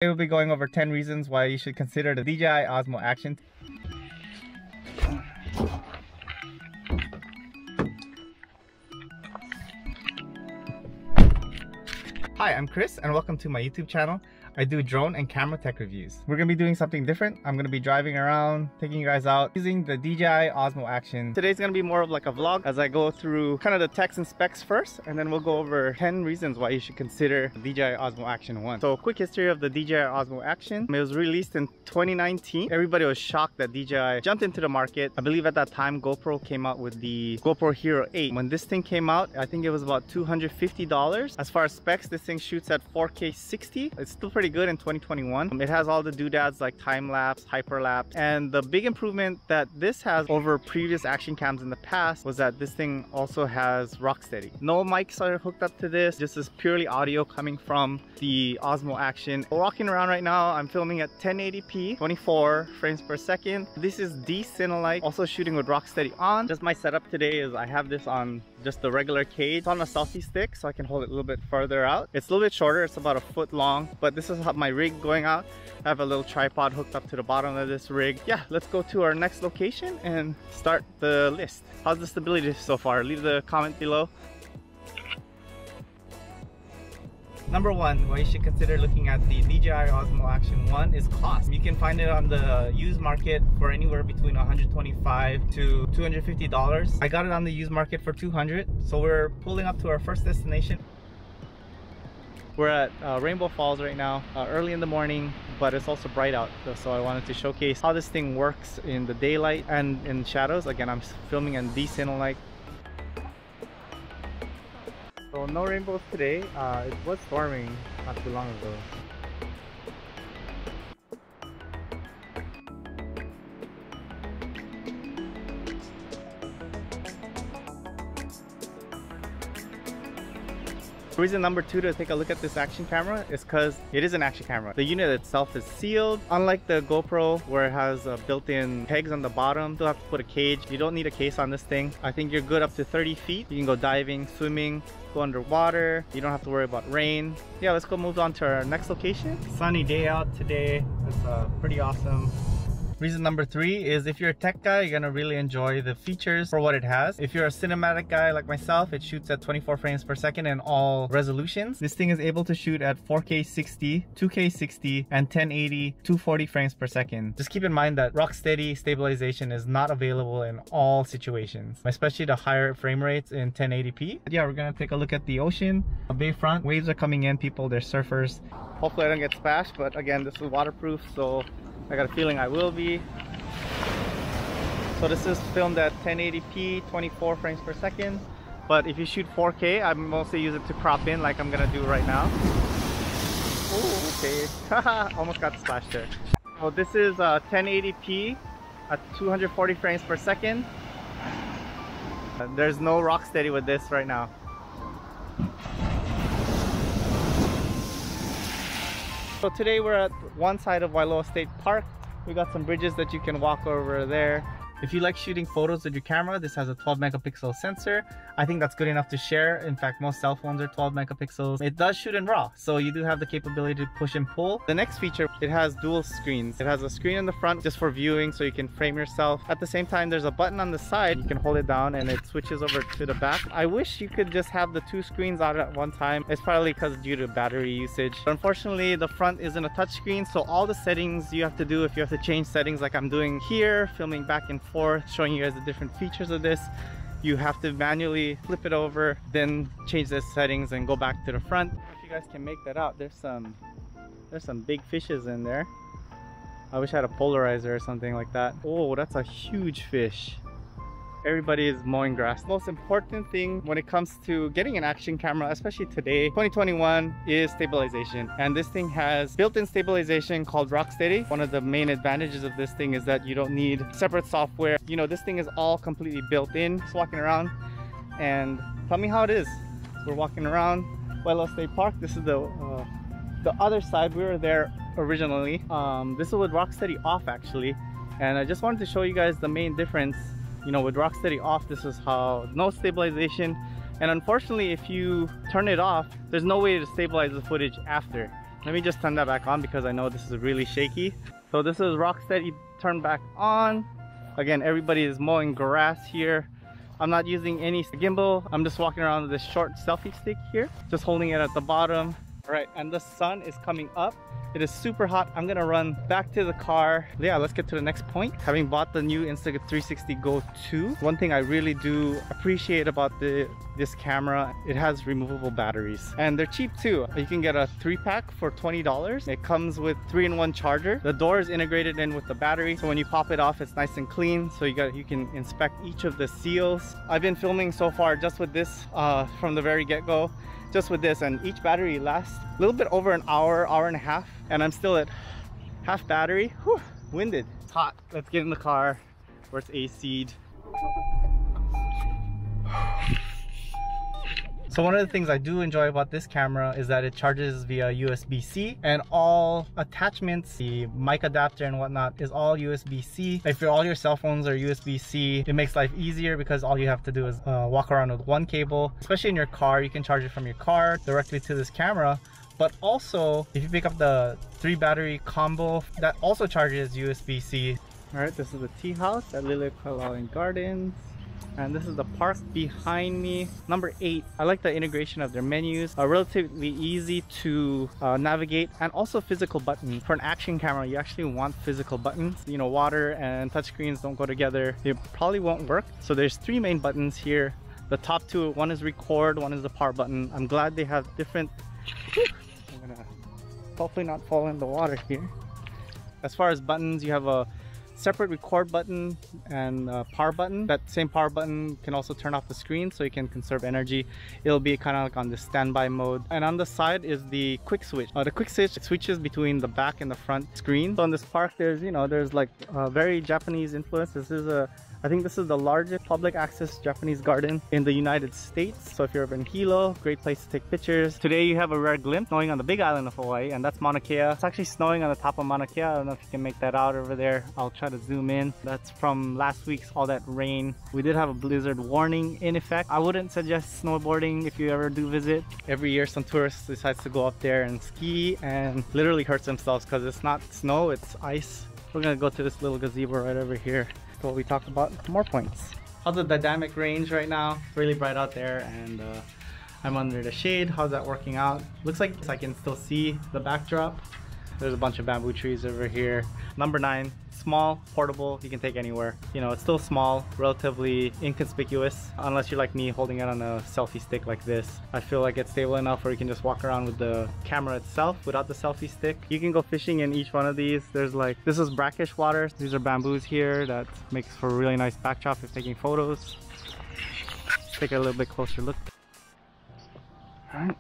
We'll be going over 10 reasons why you should consider the DJI Osmo Action. Hi, I'm Chris and welcome to my YouTube channel. I do drone and camera tech reviews. We're gonna be doing something different. I'm gonna be driving around, taking you guys out using the DJI Osmo Action. Today's gonna be more of like a vlog as I go through kind of the techs and specs first, and then we'll go over 10 reasons why you should consider the DJI Osmo Action 1. So quick history of the DJI Osmo Action. It was released in 2019. Everybody was shocked that DJI jumped into the market. I believe at that time GoPro came out with the GoPro Hero 8. When this thing came out, I think it was about $250. As far as specs, this thing shoots at 4K 60. It's still pretty good in 2021. It has all the doodads like time-lapse, hyperlapse, and the big improvement that this has over previous action cams in the past was that this thing also has Rocksteady. No mics are hooked up to this, just is purely audio coming from the Osmo Action. Walking around right now, I'm filming at 1080p, 24 frames per second. This is D-Cinelite, also shooting with Rocksteady on. Just my setup today is I have this on just the regular cage. It's on a selfie stick so I can hold it a little bit further out. It's a little bit shorter, it's about a foot long, but this is how my rig going out. I have a little tripod hooked up to the bottom of this rig. Yeah, let's go to our next location and start the list. How's the stability so far? Leave the comment below. Number one, why you should consider looking at the DJI Osmo Action 1 is cost. You can find it on the used market for anywhere between $125 to $250. I got it on the used market for $200. So we're pulling up to our first destination. We're at Rainbow Falls right now, early in the morning, but it's also bright out. So I wanted to showcase how this thing works in the daylight and in shadows. Again, I'm filming in D-Cinelite. So no rainbows today. It was storming not too long ago. Reason number two to take a look at this action camera is because it is an action camera. The unit itself is sealed. Unlike the GoPro where it has built-in pegs on the bottom, you still have to put a cage. You don't need a case on this thing. I think you're good up to 30 feet. You can go diving, swimming, go underwater. You don't have to worry about rain. Yeah, let's go move on to our next location. Sunny day out today. It's pretty awesome. Reason number three is if you're a tech guy, you're gonna really enjoy the features for what it has. If you're a cinematic guy like myself, it shoots at 24 frames per second in all resolutions. This thing is able to shoot at 4K 60, 2K 60, and 1080, 240 frames per second. Just keep in mind that Rocksteady stabilization is not available in all situations, especially the higher frame rates in 1080p. But yeah, we're gonna take a look at the ocean. A bayfront, waves are coming in, people, they're surfers. Hopefully I don't get splashed, but again, this is waterproof, so I got a feeling I will be. So this is filmed at 1080p, 24 frames per second. But if you shoot 4K, I mostly use it to crop in like I'm gonna do right now. Oh, okay. Almost got splashed there. So this is 1080p at 240 frames per second. There's no Rocksteady with this right now. So today we're at one side of Wailoa State Park. We got some bridges that you can walk over there. If you like shooting photos with your camera, this has a 12 megapixel sensor. I think that's good enough to share. In fact, most cell phones are 12 megapixels. It does shoot in RAW, so you do have the capability to push and pull. The next feature, it has dual screens. It has a screen in the front just for viewing, so you can frame yourself. At the same time, there's a button on the side. You can hold it down and it switches over to the back. I wish you could just have the two screens out at one time. It's probably because due to battery usage. But unfortunately, the front isn't a touchscreen, so all the settings you have to do, if you have to change settings like I'm doing here, filming back and forth, showing you guys the different features of this, you have to manually flip it over, then change the settings and go back to the front. If you guys can make that out, there's some big fishes in there. I wish I had a polarizer or something like that. Oh, that's a huge fish. Everybody is mowing grass. Most important thing when it comes to getting an action camera, especially today, 2021, is stabilization. And this thing has built-in stabilization called Rocksteady. One of the main advantages of this thing is that you don't need separate software. You know, this thing is all completely built in. Just walking around and tell me how it is. We're walking around Wailoa State Park. This is the other side. We were there originally. This is with Rocksteady off actually. And I just wanted to show you guys the main difference. You know, with Rocksteady off, this is how no stabilization, and unfortunately if you turn it off, there's no way to stabilize the footage after. Let me just turn that back on because I know this is really shaky. So this is Rocksteady turned back on. Again, everybody is mowing grass here. I'm not using any gimbal. I'm just walking around with this short selfie stick here, just holding it at the bottom. All right, and the sun is coming up. It is super hot. I'm gonna run back to the car. Yeah, let's get to the next point. Having bought the new Insta360 Go 2, one thing I really do appreciate about this camera, it has removable batteries. And they're cheap too. You can get a 3-pack for $20. It comes with 3-in-1 charger. The door is integrated in with the battery, so when you pop it off, it's nice and clean. So you can inspect each of the seals. I've been filming so far just with this from the very get-go. Just with this, and each battery lasts a little bit over an hour, hour and a half, and I'm still at half battery. Whew, winded. It's hot. Let's get in the car where it's AC'd. So one of the things I do enjoy about this camera is that it charges via USB-C, and all attachments, the mic adapter and whatnot, is all USB-C. If all your cell phones are USB-C, it makes life easier because all you have to do is walk around with one cable. Especially in your car, you can charge it from your car directly to this camera. But also, if you pick up the 3-battery combo, that also charges USB-C. All right, this is the tea house at Liliakalawin Gardens. And this is the park behind me. Number 8, I like the integration of their menus. Relatively easy to navigate, and also physical buttons. For an action camera, you actually want physical buttons. You know, water and touchscreens don't go together. It probably won't work. So there's 3 main buttons here. The top 2, one is record, one is the power button. I'm glad they have different... I'm gonna hopefully not fall in the water here. As far as buttons, you have a separate record button and power button. That same power button can also turn off the screen so you can conserve energy. It'll be kind of like on the standby mode. And on the side is the quick switch. The quick switch switches between the back and the front screen. So in this park, there's like a very Japanese influence. I think this is the largest public access Japanese garden in the United States. So if you're ever in Hilo, great place to take pictures. Today you have a rare glimpse snowing on the big island of Hawaii, and that's Mauna Kea. It's actually snowing on the top of Mauna Kea. I don't know if you can make that out over there. I'll try to zoom in. That's from last week's all that rain. We did have a blizzard warning in effect. I wouldn't suggest snowboarding if you ever do visit. Every year some tourists decides to go up there and ski and literally hurts themselves because it's not snow, it's ice. We're gonna go to this little gazebo right over here. What we talked about, more points. How's the dynamic range right now? It's really bright out there, and I'm under the shade. How's that working out? Looks like I can still see the backdrop. There's a bunch of bamboo trees over here. Number 9, small, portable, you can take anywhere. You know, it's still small, relatively inconspicuous, unless you're like me holding it on a selfie stick like this. I feel like it's stable enough where you can just walk around with the camera itself without the selfie stick. You can go fishing in each one of these. There's like, this is brackish water. These are bamboos here that makes for a really nice backdrop if taking photos. Let's take a little bit closer look. All right,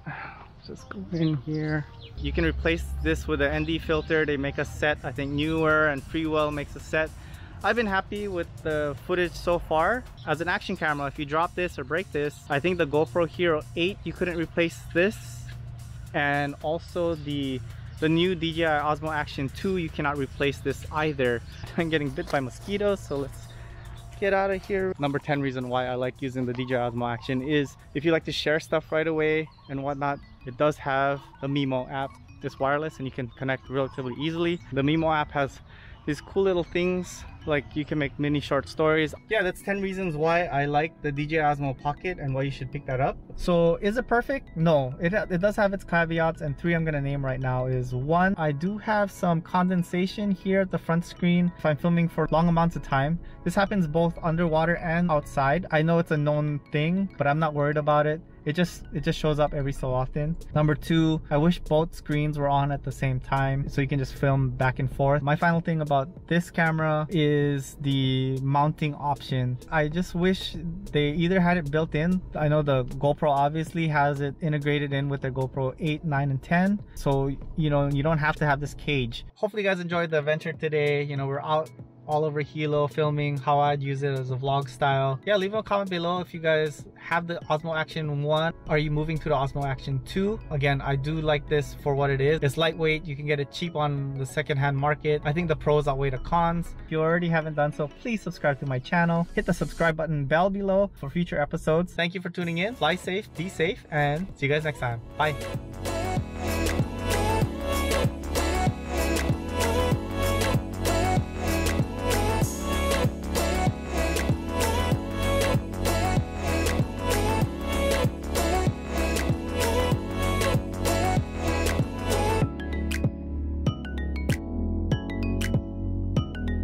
just go in here. You can replace this with an ND filter. They make a set. I think Newer and Freewell makes a set. I've been happy with the footage so far. As an action camera, if you drop this or break this, I think the GoPro Hero 8, you couldn't replace this. And also the new DJI Osmo Action 2, you cannot replace this either. I'm getting bit by mosquitoes, so let's get out of here. Number 10 reason why I like using the DJI Osmo Action is if you like to share stuff right away and whatnot, it does have the Mimo app. It's wireless and you can connect relatively easily. The Mimo app has these cool little things, like you can make mini short stories. Yeah, that's 10 reasons why I like the DJI Osmo Pocket and why you should pick that up. So is it perfect? No, it does have its caveats, and 3 I'm gonna name right now is 1, I do have some condensation here at the front screen if I'm filming for long amounts of time. This happens both underwater and outside. I know it's a known thing, but I'm not worried about it. It just shows up every so often. Number 2, I wish both screens were on at the same time so you can just film back and forth. My final thing about this camera is the mounting option. I just wish they either had it built in. I know the GoPro obviously has it integrated in with their GoPro 8, 9, and 10. So, you know, you don't have to have this cage. Hopefully you guys enjoyed the adventure today. You know, we're out all over Hilo filming how I'd use it as a vlog style. Yeah, leave a comment below if you guys have the Osmo Action 1. Are you moving to the Osmo Action 2? Again, I do like this for what it is. It's lightweight. You can get it cheap on the secondhand market. I think the pros outweigh the cons. If you already haven't done so, please subscribe to my channel. Hit the subscribe button, bell below for future episodes. Thank you for tuning in. Fly safe, be safe, and see you guys next time. Bye.